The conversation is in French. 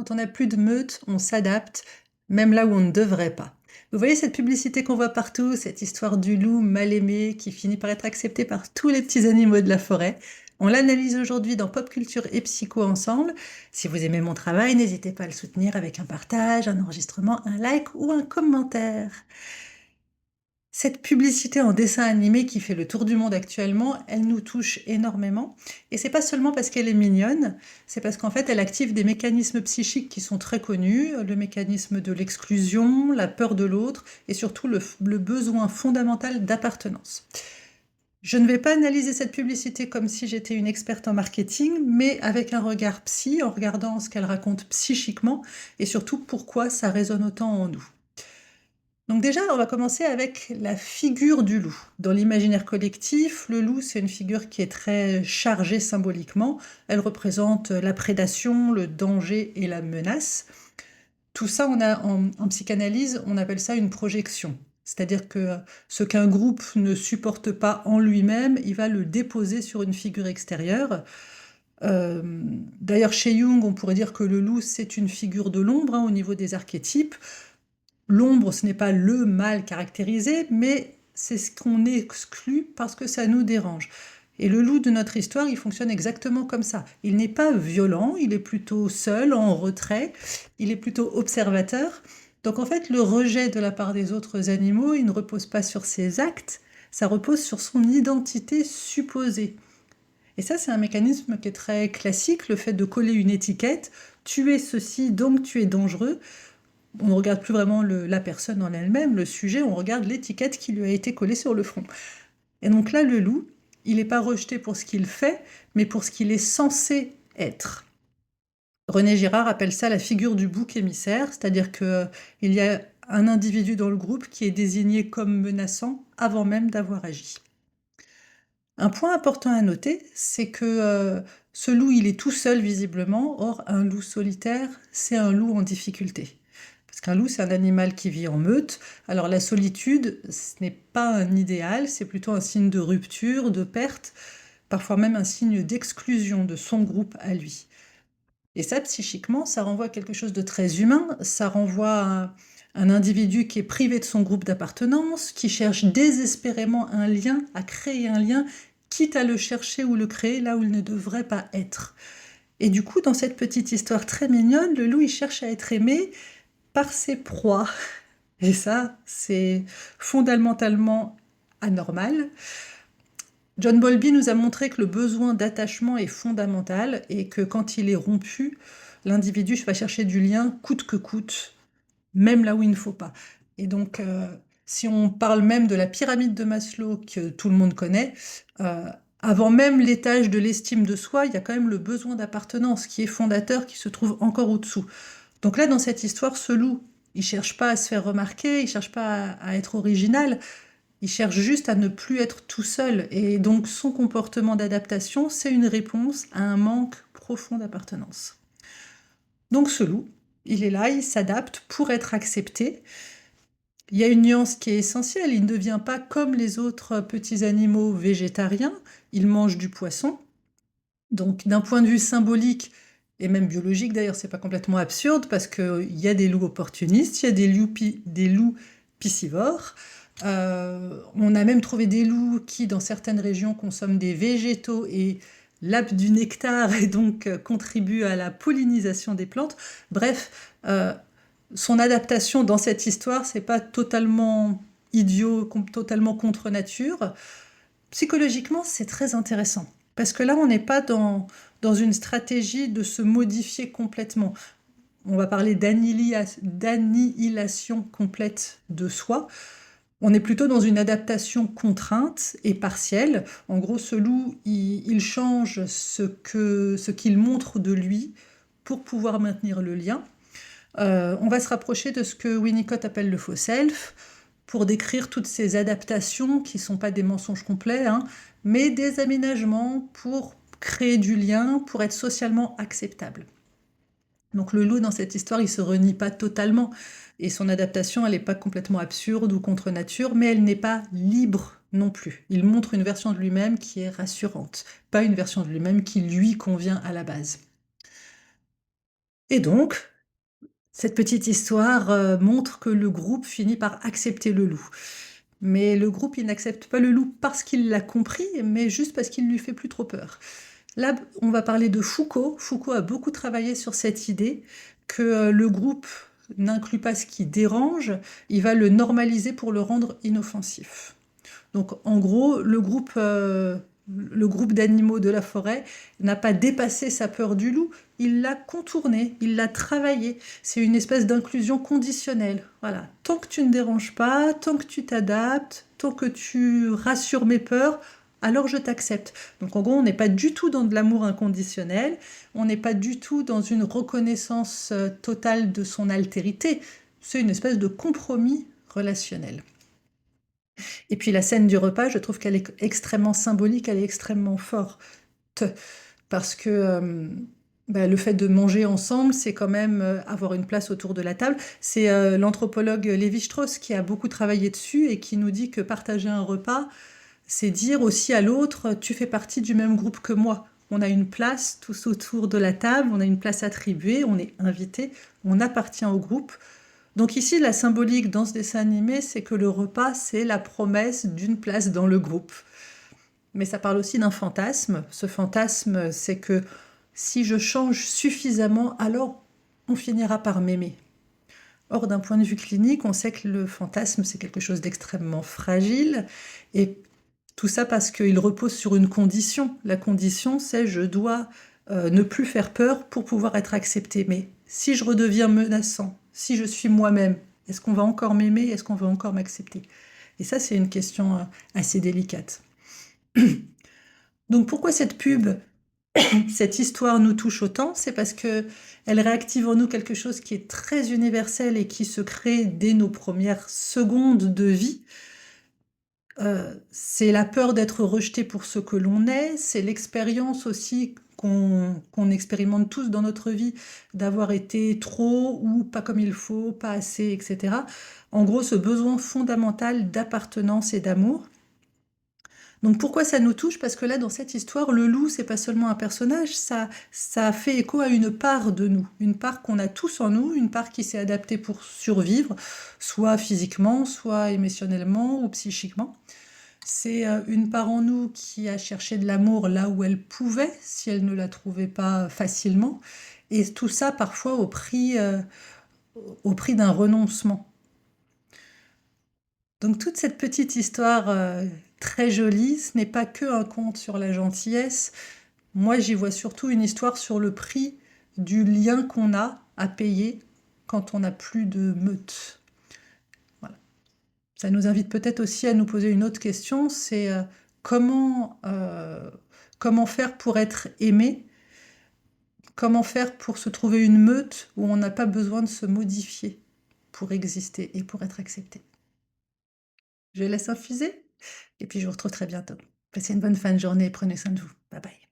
Quand on n'a plus de meute, on s'adapte, même là où on ne devrait pas. Vous voyez cette publicité qu'on voit partout, cette histoire du loup mal aimé qui finit par être accepté par tous les petits animaux de la forêt? On l'analyse aujourd'hui dans Pop Culture et Psycho ensemble. Si vous aimez mon travail, n'hésitez pas à le soutenir avec un partage, un enregistrement, un like ou un commentaire. Cette publicité en dessin animé qui fait le tour du monde actuellement, elle nous touche énormément. Et c'est pas seulement parce qu'elle est mignonne, c'est parce qu'en fait, elle active des mécanismes psychiques qui sont très connus, le mécanisme de l'exclusion, la peur de l'autre et surtout le besoin fondamental d'appartenance. Je ne vais pas analyser cette publicité comme si j'étais une experte en marketing, mais avec un regard psy, en regardant ce qu'elle raconte psychiquement et surtout pourquoi ça résonne autant en nous. Donc déjà, on va commencer avec la figure du loup. Dans l'imaginaire collectif, le loup, c'est une figure qui est très chargée symboliquement. Elle représente la prédation, le danger et la menace. Tout ça, en psychanalyse, on appelle ça une projection. C'est-à-dire que ce qu'un groupe ne supporte pas en lui-même, il va le déposer sur une figure extérieure. D'ailleurs, chez Jung, on pourrait dire que le loup, c'est une figure de l'ombre au niveau des archétypes. L'ombre, ce n'est pas le mal caractérisé, mais c'est ce qu'on exclut parce que ça nous dérange. Et le loup de notre histoire, il fonctionne exactement comme ça. Il n'est pas violent, il est plutôt seul, en retrait, il est plutôt observateur. Donc en fait, le rejet de la part des autres animaux, il ne repose pas sur ses actes, ça repose sur son identité supposée. Et ça, c'est un mécanisme qui est très classique, le fait de coller une étiquette. Tu es ceci, donc tu es dangereux. On ne regarde plus vraiment la personne en elle-même, le sujet, on regarde l'étiquette qui lui a été collée sur le front. Et donc là, le loup, il n'est pas rejeté pour ce qu'il fait, mais pour ce qu'il est censé être. René Girard appelle ça la figure du bouc émissaire, c'est-à-dire qu'il y a un individu dans le groupe qui est désigné comme menaçant avant même d'avoir agi. Un point important à noter, c'est que ce loup, il est tout seul visiblement, or un loup solitaire, c'est un loup en difficulté. Parce qu'un loup, c'est un animal qui vit en meute. Alors la solitude, ce n'est pas un idéal, c'est plutôt un signe de rupture, de perte, parfois même un signe d'exclusion de son groupe à lui. Et ça, psychiquement, ça renvoie à quelque chose de très humain, ça renvoie à un individu qui est privé de son groupe d'appartenance, qui cherche désespérément un lien, à créer un lien, quitte à le chercher ou le créer là où il ne devrait pas être. Et du coup, dans cette petite histoire très mignonne, le loup, il cherche à être aimé par ses proies. Et ça, c'est fondamentalement anormal. John Bowlby nous a montré que le besoin d'attachement est fondamental et que quand il est rompu, l'individu va chercher du lien coûte que coûte, même là où il ne faut pas. Et donc, si on parle même de la pyramide de Maslow que tout le monde connaît, avant même l'étage de l'estime de soi, il y a quand même le besoin d'appartenance qui est fondateur, qui se trouve encore au-dessous. Donc là, dans cette histoire, ce loup, il cherche pas à se faire remarquer, il cherche pas à être original, il cherche juste à ne plus être tout seul. Et donc son comportement d'adaptation, c'est une réponse à un manque profond d'appartenance. Donc ce loup, il est là, il s'adapte pour être accepté. Il y a une nuance qui est essentielle, il ne devient pas comme les autres petits animaux végétariens, il mange du poisson. Donc d'un point de vue symbolique, et même biologique d'ailleurs, c'est pas complètement absurde, parce qu'il y a des loups opportunistes, il y a des loups piscivores. On a même trouvé des loups qui, dans certaines régions, consomment des végétaux et lapent du nectar et donc contribuent à la pollinisation des plantes. Bref, son adaptation dans cette histoire, c'est pas totalement idiot, totalement contre nature. Psychologiquement, c'est très intéressant. Parce que là, on n'est pas dans une stratégie de se modifier complètement. On va parler d'annihilation complète de soi. On est plutôt dans une adaptation contrainte et partielle. En gros, ce loup, il change ce qu'il montre de lui pour pouvoir maintenir le lien. On va se rapprocher de ce que Winnicott appelle le faux self, pour décrire toutes ces adaptations qui ne sont pas des mensonges complets, mais des aménagements pour créer du lien, pour être socialement acceptable. Donc le loup, dans cette histoire, il ne se renie pas totalement, et son adaptation, elle n'est pas complètement absurde ou contre nature, mais elle n'est pas libre non plus. Il montre une version de lui-même qui est rassurante, pas une version de lui-même qui lui convient à la base. Et donc, Cette petite histoire, montre que le groupe finit par accepter le loup. Mais le groupe, il n'accepte pas le loup parce qu'il l'a compris, mais juste parce qu'il lui fait plus trop peur. Là, on va parler de Foucault. Foucault a beaucoup travaillé sur cette idée que le groupe n'inclut pas ce qui dérange, il va le normaliser pour le rendre inoffensif. Donc en gros, le groupe d'animaux de la forêt n'a pas dépassé sa peur du loup, il l'a contourné, il l'a travaillé. C'est une espèce d'inclusion conditionnelle. Voilà. Tant que tu ne déranges pas, tant que tu t'adaptes, tant que tu rassures mes peurs, alors je t'accepte. Donc en gros, on n'est pas du tout dans de l'amour inconditionnel, on n'est pas du tout dans une reconnaissance totale de son altérité. C'est une espèce de compromis relationnel. Et puis la scène du repas, je trouve qu'elle est extrêmement symbolique, elle est extrêmement forte. Parce que le fait de manger ensemble, c'est quand même avoir une place autour de la table. C'est l'anthropologue Lévi-Strauss qui a beaucoup travaillé dessus et qui nous dit que partager un repas, c'est dire aussi à l'autre, tu fais partie du même groupe que moi. On a une place tous autour de la table, on a une place attribuée, on est invité, on appartient au groupe. Donc ici, la symbolique dans ce dessin animé, c'est que le repas, c'est la promesse d'une place dans le groupe. Mais ça parle aussi d'un fantasme. Ce fantasme, c'est que si je change suffisamment, alors on finira par m'aimer. Or, d'un point de vue clinique, on sait que le fantasme, c'est quelque chose d'extrêmement fragile. Et tout ça parce qu'il repose sur une condition. La condition, c'est je dois ne plus faire peur pour pouvoir être accepté. Mais si je redeviens menaçant, si je suis moi-même, est-ce qu'on va encore m'aimer? Est-ce qu'on va encore m'accepter? Et ça, c'est une question assez délicate. Donc pourquoi cette pub, cette histoire nous touche autant? C'est parce que elle réactive en nous quelque chose qui est très universel et qui se crée dès nos premières secondes de vie. C'est la peur d'être rejeté pour ce que l'on est, c'est l'expérience aussi qu'on expérimente tous dans notre vie, d'avoir été trop ou pas comme il faut, pas assez, etc. En gros, ce besoin fondamental d'appartenance et d'amour. Donc pourquoi ça nous touche? Parce que là, dans cette histoire, le loup, c'est pas seulement un personnage, ça fait écho à une part de nous, une part qu'on a tous en nous, une part qui s'est adaptée pour survivre, soit physiquement, soit émotionnellement ou psychiquement. C'est une part en nous qui a cherché de l'amour là où elle pouvait, si elle ne la trouvait pas facilement, et tout ça parfois au prix d'un renoncement. Donc toute cette petite histoire très jolie, ce n'est pas que un conte sur la gentillesse. Moi, j'y vois surtout une histoire sur le prix du lien qu'on a à payer quand on n'a plus de meute. Voilà. Ça nous invite peut-être aussi à nous poser une autre question, c'est comment faire pour être aimé? Comment faire pour se trouver une meute où on n'a pas besoin de se modifier pour exister et pour être accepté? Je laisse infuser et puis je vous retrouve très bientôt. Passez une bonne fin de journée et prenez soin de vous. Bye bye.